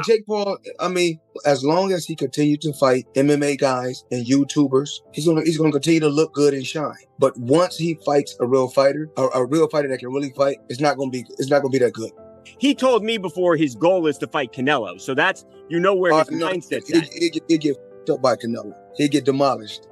Jake Paul, I mean, as long as he continues to fight MMA guys and YouTubers, he's gonna continue to look good and shine. But once he fights a real fighter, a real fighter that can really fight, it's not gonna be that good. He told me before his goal is to fight Canelo, so that's where his mindset's at. He'd get f***ed up by Canelo. He'd get demolished.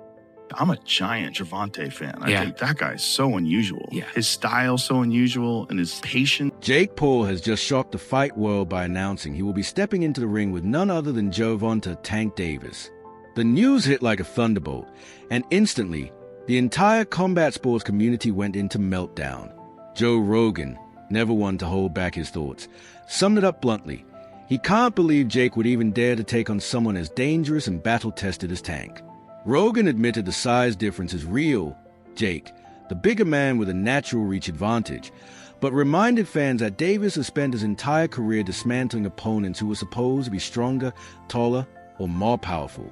I'm a giant Gervonta fan. I think that guy's so unusual. His style's so unusual and his patience. Jake Paul has just shocked the fight world by announcing he will be stepping into the ring with none other than Gervonta Tank Davis. The news hit like a thunderbolt, and instantly, the entire combat sports community went into meltdown. Joe Rogan, never one to hold back his thoughts, summed it up bluntly. He can't believe Jake would even dare to take on someone as dangerous and battle-tested as Tank. Rogan admitted the size difference is real, Jake, the bigger man with a natural reach advantage, but reminded fans that Davis has spent his entire career dismantling opponents who were supposed to be stronger, taller, or more powerful.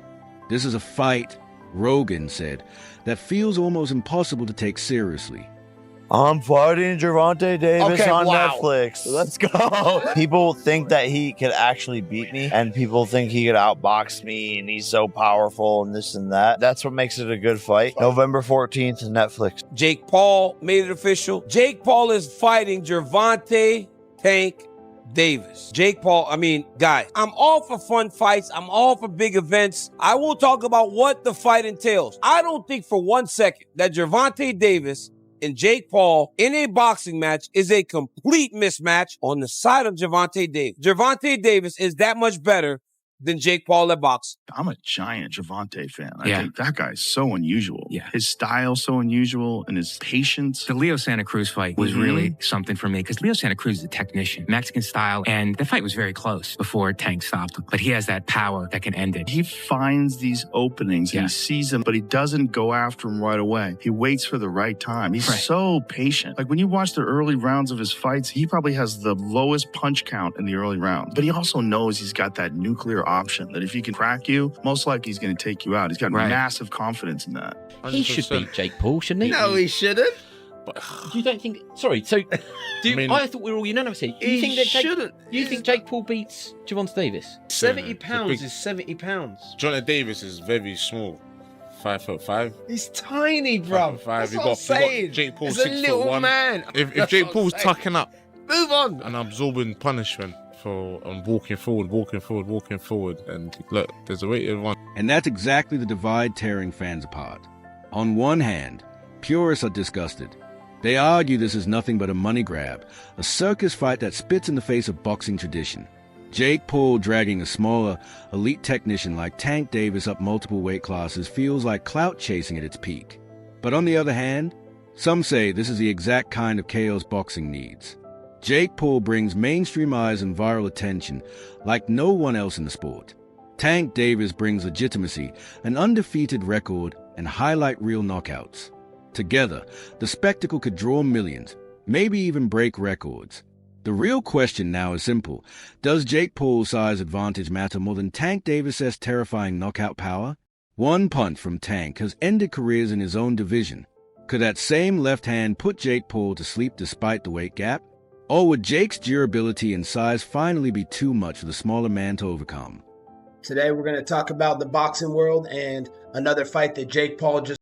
This is a fight, Rogan said, that feels almost impossible to take seriously. I'm fighting Gervonta Davis on Netflix. Let's go. People think that he could actually beat me, and people think he could outbox me, and he's so powerful and this and that. That's what makes it a good fight. November 14th, Netflix. Jake Paul made it official. Jake Paul is fighting Gervonta Tank Davis. Jake Paul, guys, I'm all for fun fights. I'm all for big events. I will talk about what the fight entails. I don't think for 1 second that Gervonta Davis and Jake Paul in a boxing match is a complete mismatch on the side of Gervonta Davis. Gervonta Davis is that much better than Jake Paul at boxing. I'm a giant Gervonta fan. I think that guy's so unusual. His style's so unusual and his patience. The Leo Santa Cruz fight was really something for me because Leo Santa Cruz is a technician, Mexican style, and the fight was very close before Tank stopped him. But he has that power that can end it. He finds these openings and he sees them, but he doesn't go after them right away. He waits for the right time. He's so patient. Like when you watch the early rounds of his fights, he probably has the lowest punch count in the early rounds. But he also knows he's got that nuclear option that if he can crack you, most likely he's going to take you out. He's got massive confidence in that. 100%. He should beat Jake Paul, shouldn't he? No, he shouldn't. But you don't think? Sorry. So, I thought we were all unanimous here. You think that you think Jake Paul beats Gervonta Davis? 70 pounds is 70 pounds. Gervonta Davis is very small. 5'5". He's tiny, bro. That's what I'm saying. Jake Paul, he's a little man. If Jake Paul's tucking up, move on, and absorbing punishment for walking forward, and look, there's a way to run. And that's exactly the divide tearing fans apart. On one hand, purists are disgusted. They argue this is nothing but a money grab, a circus fight that spits in the face of boxing tradition. Jake Paul dragging a smaller, elite technician like Tank Davis up multiple weight classes feels like clout chasing at its peak. But on the other hand, some say this is the exact kind of chaos boxing needs. Jake Paul brings mainstream eyes and viral attention like no one else in the sport. Tank Davis brings legitimacy, an undefeated record, and highlight reel knockouts. Together, the spectacle could draw millions, maybe even break records. The real question now is simple. Does Jake Paul's size advantage matter more than Tank Davis' terrifying knockout power? One punch from Tank has ended careers in his own division. Could that same left hand put Jake Paul to sleep despite the weight gap? Or would Jake's durability and size finally be too much for the smaller man to overcome? Today we're going to talk about the boxing world and another fight that Jake Paul just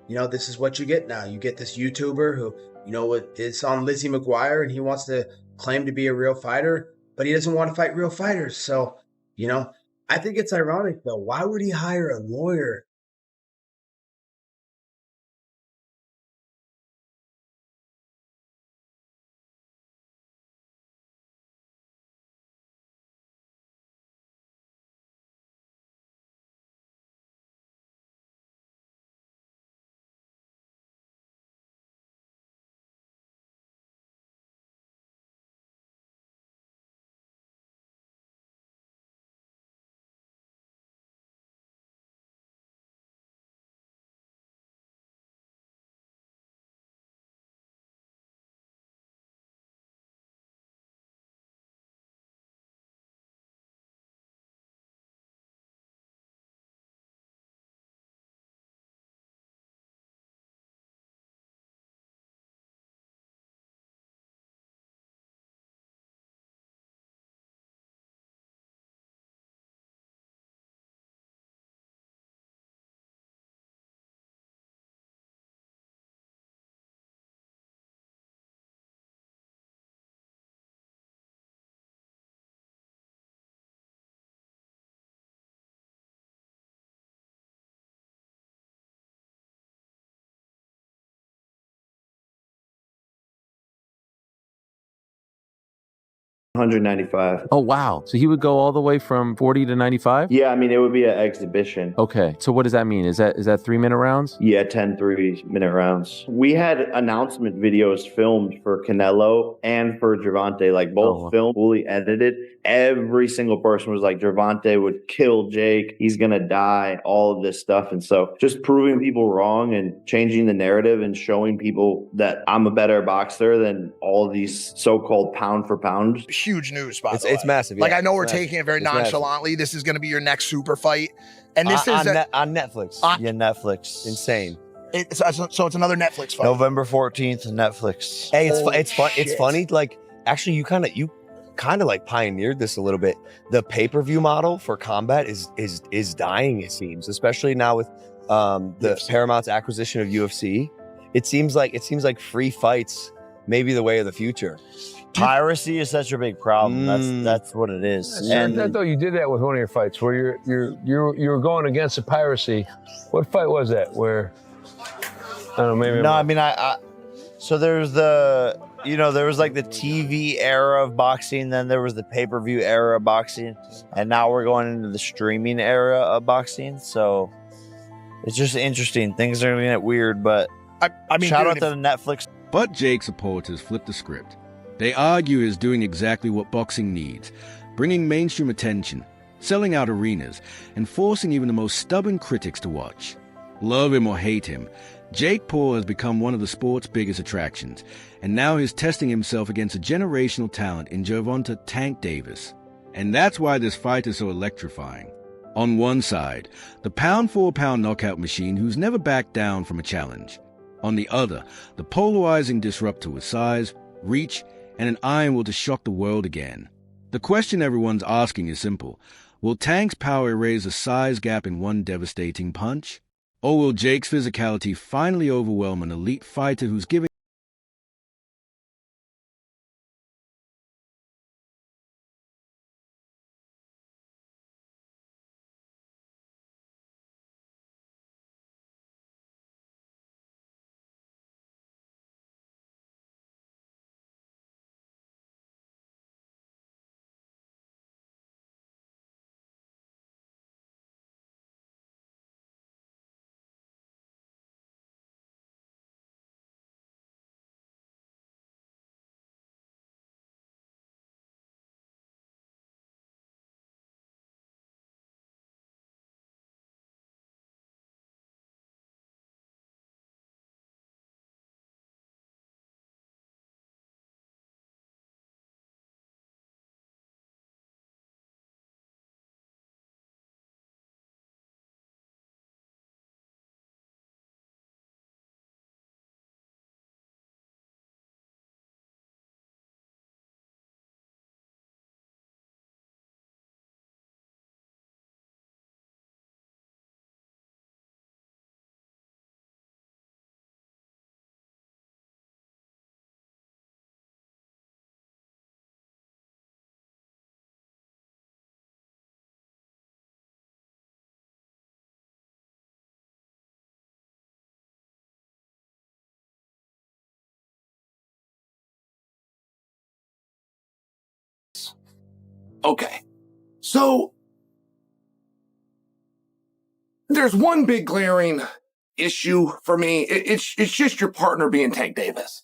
this is what you get now. You get this YouTuber who, is on Lizzie McGuire, and he wants to claim to be a real fighter, but he doesn't want to fight real fighters. So, I think it's ironic, though. Why would he hire a lawyer? $195. Oh, wow. So he would go all the way from 40 to 95? Yeah, I mean, it would be an exhibition. Okay. So what does that mean? Is that 3-minute rounds? Yeah, 10 3-minute rounds. We had announcement videos filmed for Canelo and for Gervonta, like both filmed, fully edited. Every single person was like, Gervonta would kill Jake. He's going to die, all of this stuff. And so just proving people wrong and changing the narrative and showing people that I'm a better boxer than all of these so-called pound for pound. Huge news, by the way. It's massive. Like, yeah. I know we're It's taking it very massive. nonchalantly. This is going to be your next super fight. And this is on Netflix. Yeah, Netflix. Insane. So it's another Netflix fight. November 14th, Netflix. Hey, it's fun. It's funny. Like, actually, you kind of like pioneered this a little bit. The pay-per-view model for combat is dying, it seems, especially now with the Paramount's acquisition of UFC. It seems like free fights may be the way of the future. Piracy is such a big problem. That's what it is. And I thought you did that with one of your fights where you were going against the piracy. What fight was that? Where I don't know, maybe. No, I mean so there's there was like the TV era of boxing, then there was the pay-per-view era of boxing, and now we're going into the streaming era of boxing. So it's just interesting. Things are gonna get weird, but I mean, shout out to the Netflix. But Jake's supporters flip the script. They argue he is doing exactly what boxing needs, bringing mainstream attention, selling out arenas, and forcing even the most stubborn critics to watch. Love him or hate him, Jake Paul has become one of the sport's biggest attractions, and now he's testing himself against a generational talent in Gervonta Tank Davis. And that's why this fight is so electrifying. On one side, the pound-for-pound knockout machine who's never backed down from a challenge. On the other, the polarizing disruptor with size, reach, and an iron will to shock the world again. The question everyone's asking is simple. Will Tank's power erase the size gap in one devastating punch? Or will Jake's physicality finally overwhelm an elite fighter who's giving Okay. So there's one big glaring issue for me. It's just your partner being Tank Davis.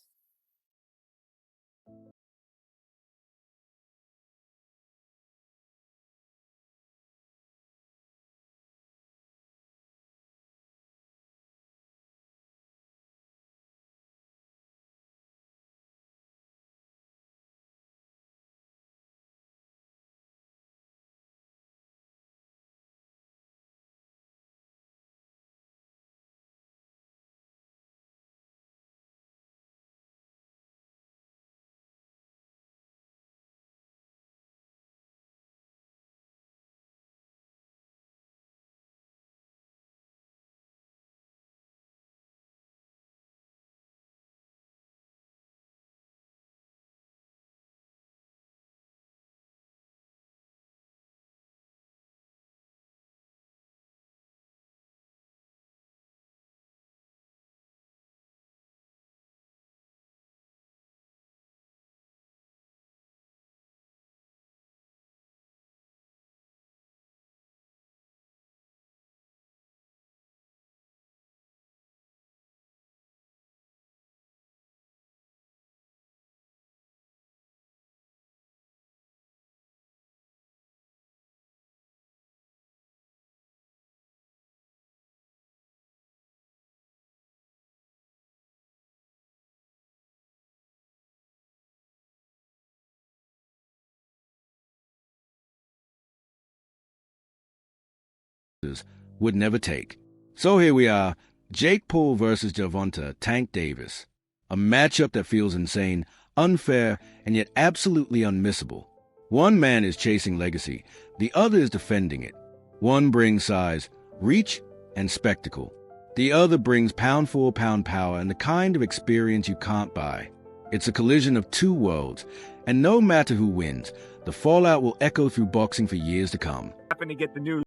Would never take. So here we are, Jake Paul versus Gervonta, Tank Davis. A matchup that feels insane, unfair, and yet absolutely unmissable. One man is chasing legacy, the other is defending it. One brings size, reach, and spectacle. The other brings pound-for-pound power and the kind of experience you can't buy. It's a collision of two worlds, and no matter who wins, the fallout will echo through boxing for years to come. Happen to get the news.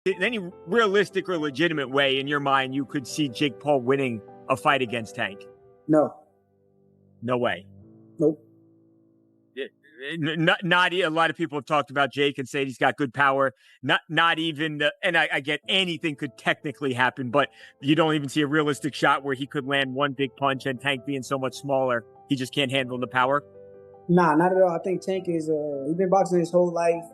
In any realistic or legitimate way, in your mind, you could see Jake Paul winning a fight against Tank? No. No way. Nope. Not a lot of people have talked about Jake and said he's got good power. Not even and I get anything could technically happen, but you don't even see a realistic shot where he could land one big punch, and Tank being so much smaller, he just can't handle the power. Nah, not at all. I think Tank is he's been boxing his whole life.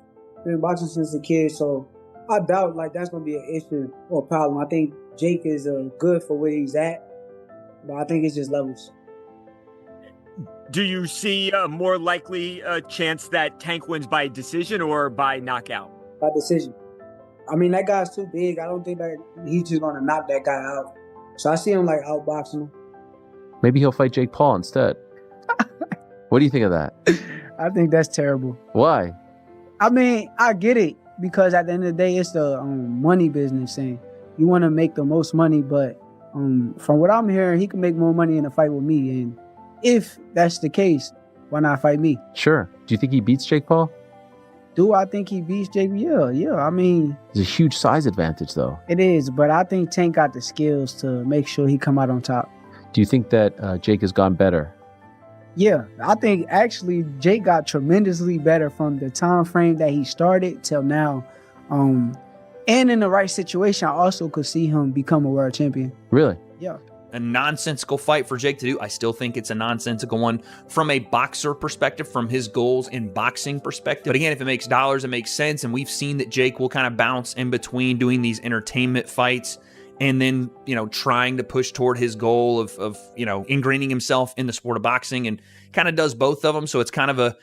Been boxing since a kid, so I doubt like that's gonna be an issue or a problem. I think Jake is good for where he's at, but I think it's just levels. Do you see a more likely chance that Tank wins by decision or by knockout? By decision. I mean, that guy's too big. I don't think that he's just gonna knock that guy out. So I see him like outboxing him. Maybe he'll fight Jake Paul instead. What do you think of that? I think that's terrible. Why? I mean, I get it because at the end of the day, it's the money business, and you want to make the most money. But from what I'm hearing, he can make more money in a fight with me. And if that's the case, why not fight me? Sure. Do you think he beats Jake Paul? Do I think he beats Jake? Yeah. I mean, there's a huge size advantage, though. It is, but I think Tank got the skills to make sure he come out on top. Do you think that Jake has gone better? Yeah, I think actually Jake got tremendously better from the time frame that he started till now. And in the right situation, I also could see him become a world champion. Really? Yeah. A nonsensical fight for Jake to do. I still think it's a nonsensical one from a boxer perspective, from his goals in boxing perspective. But again, if it makes dollars, it makes sense. And we've seen that Jake will kind of bounce in between doing these entertainment fights and then, trying to push toward his goal of ingraining himself in the sport of boxing, and kind of does both of them. So it's kind of a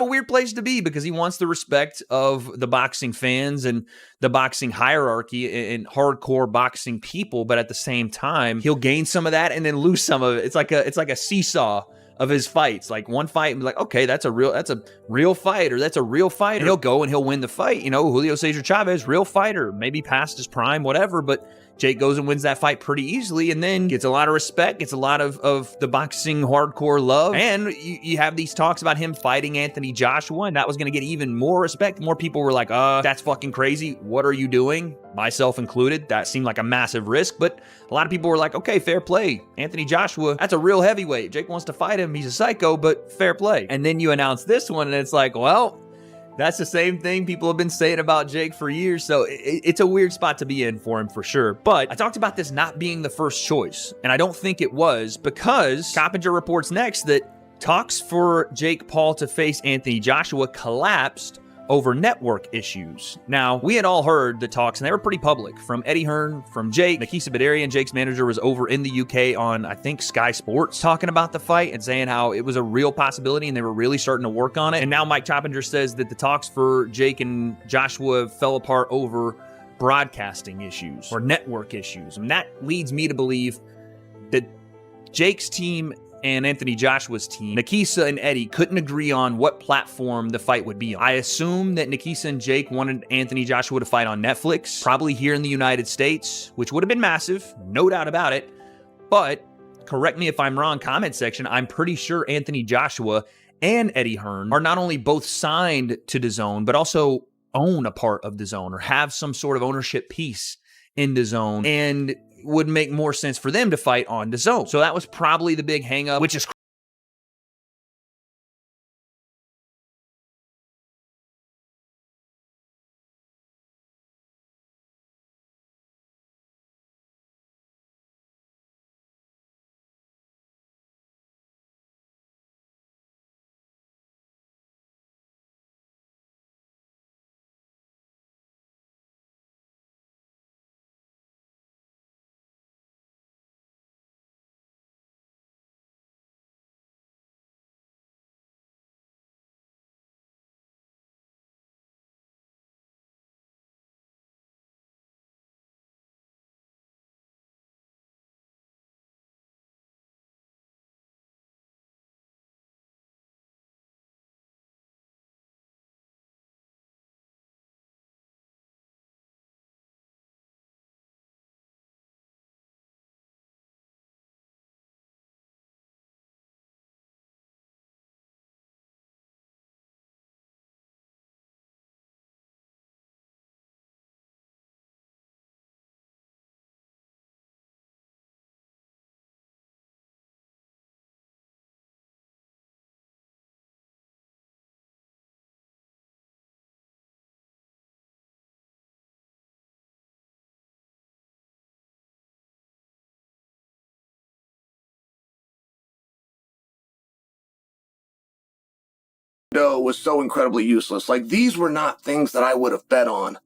weird place to be, because he wants the respect of the boxing fans and the boxing hierarchy and hardcore boxing people. But at the same time, he'll gain some of that and then lose some of it. It's like a seesaw of his fights. Like one fight and be like, okay, that's a real fight, or that's a real fighter. And he'll go and he'll win the fight. Julio Cesar Chavez, real fighter, maybe past his prime, whatever, but Jake goes and wins that fight pretty easily, and then gets a lot of respect, gets a lot of the boxing hardcore love. And you have these talks about him fighting Anthony Joshua, and that was going to get even more respect. More people were like, that's fucking crazy. What are you doing? Myself included. That seemed like a massive risk, but a lot of people were like, okay, fair play. Anthony Joshua, that's a real heavyweight. Jake wants to fight him. He's a psycho, but fair play. And then you announce this one, and it's like, well, that's the same thing people have been saying about Jake for years. So it's a weird spot to be in for him, for sure. But I talked about this not being the first choice, and I don't think it was, because Coppinger reports next that talks for Jake Paul to face Anthony Joshua collapsed over network issues. Now, we had all heard the talks, and they were pretty public, from Eddie Hearn, from Jake. Nakisa Badarian, Jake's manager, was over in the UK on, I think, Sky Sports, talking about the fight and saying how it was a real possibility and they were really starting to work on it. And now Mike Coppinger says that the talks for Jake and Joshua fell apart over broadcasting issues or network issues. And that leads me to believe that Jake's team and Anthony Joshua's team, Nakisa and Eddie, couldn't agree on what platform the fight would be on. I assume that Nakisa and Jake wanted Anthony Joshua to fight on Netflix, probably here in the United States, which would have been massive, no doubt about it. But correct me if I'm wrong, comment section, I'm pretty sure Anthony Joshua and Eddie Hearn are not only both signed to DAZN, but also own a part of DAZN or have some sort of ownership piece in DAZN, and would make more sense for them to fight on DAZN. So that was probably the big hang up, which is was so incredibly useless. Like, these were not things that I would have bet on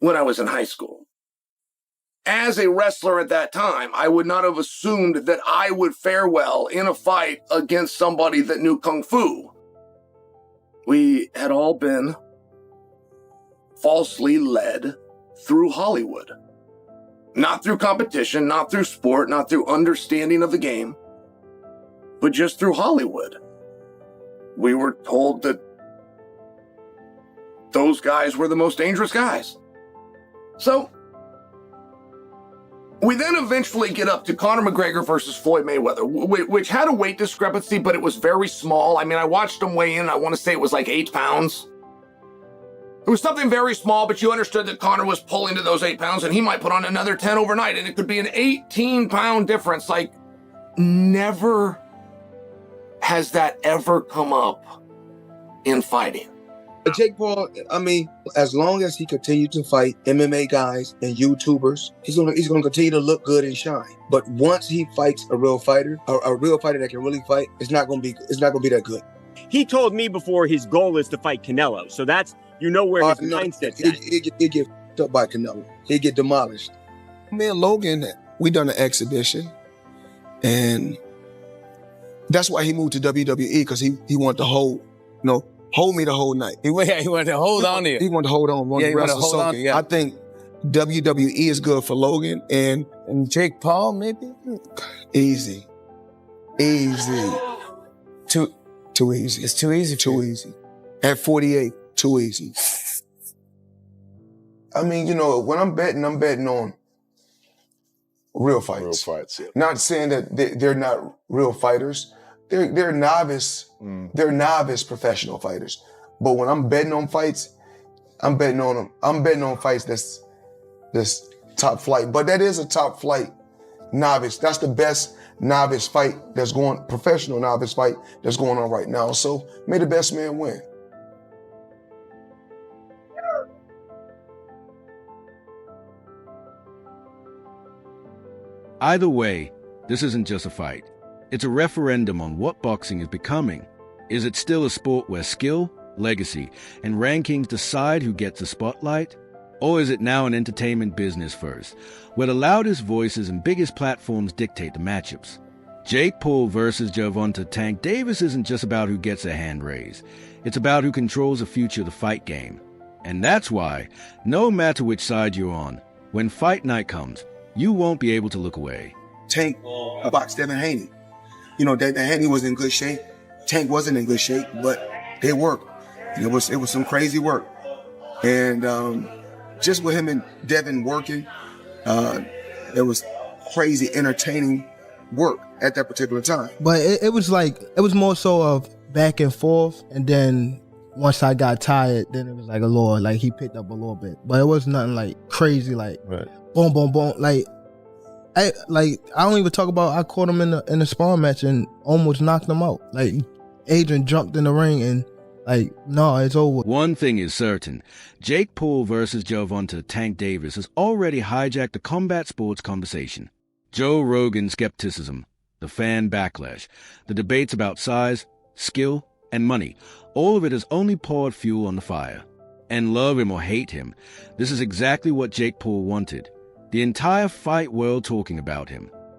when I was in high school. As a wrestler at that time, I would not have assumed that I would fare well in a fight against somebody that knew Kung Fu. We had all been falsely led through Hollywood. Not through competition, not through sport, not through understanding of the game, but just through Hollywood. We were told that those guys were the most dangerous guys. So, we then eventually get up to Conor McGregor versus Floyd Mayweather, which had a weight discrepancy, but it was very small. I mean, I watched him weigh in, I want to say it was like 8 pounds. It was something very small, but you understood that Conor was pulling to those 8 pounds, and he might put on another 10 overnight, and it could be an 18-pound difference. Like, never has that ever come up in fighting. Jake Paul, I mean, as long as he continues to fight MMA guys and YouTubers, he's gonna continue to look good and shine. But once he fights a real fighter, a real fighter that can really fight, it's not gonna be that good. He told me before his goal is to fight Canelo, so that's where his mindset's at. He'll get f***ed up by Canelo. He'll get demolished. Me and Logan, we done an exhibition, and that's why he moved to WWE, because he wanted to hold me the whole night. He wanted to hold on to you. He wanted to hold on. He wanted to hold on. Yeah. I think WWE is good for Logan and Jake Paul, maybe? Easy. Too easy. It's too easy. Too easy. At 48, too easy. I mean, when I'm betting on real fights. Real fights, yeah. Not saying that they're not real fighters. They're novice. They're novice professional fighters. But when I'm betting on fights, I'm betting on them. I'm betting on fights that's top flight. But that is a top flight novice. That's the best novice fight professional novice fight that's going on right now. So may the best man win. Either way, this isn't just a fight. It's a referendum on what boxing is becoming. Is it still a sport where skill, legacy, and rankings decide who gets the spotlight? Or is it now an entertainment business first, where the loudest voices and biggest platforms dictate the matchups? Jake Paul versus Gervonta Tank Davis isn't just about who gets a hand raised. It's about who controls the future of the fight game. And that's why, no matter which side you're on, when fight night comes, you won't be able to look away. Tank boxed Devin Haney. That Haney was in good shape. Tank wasn't in good shape, but they worked. It was some crazy work. And just with him and Devin working, it was crazy entertaining work at that particular time. But it was more so of back and forth, and then once I got tired, then it was like a little, like he picked up a little bit. But it was nothing like crazy, like boom, boom, boom. I don't even talk about I caught him in the sparring match and almost knocked him out. Like Adrian jumped in the ring and no, it's over. One thing is certain. Jake Paul versus Gervonta Tank Davis has already hijacked the combat sports conversation. Joe Rogan's skepticism, the fan backlash, the debates about size, skill, and money, all of it has only poured fuel on the fire. And love him or hate him, this is exactly what Jake Paul wanted. The entire fight world talking about him.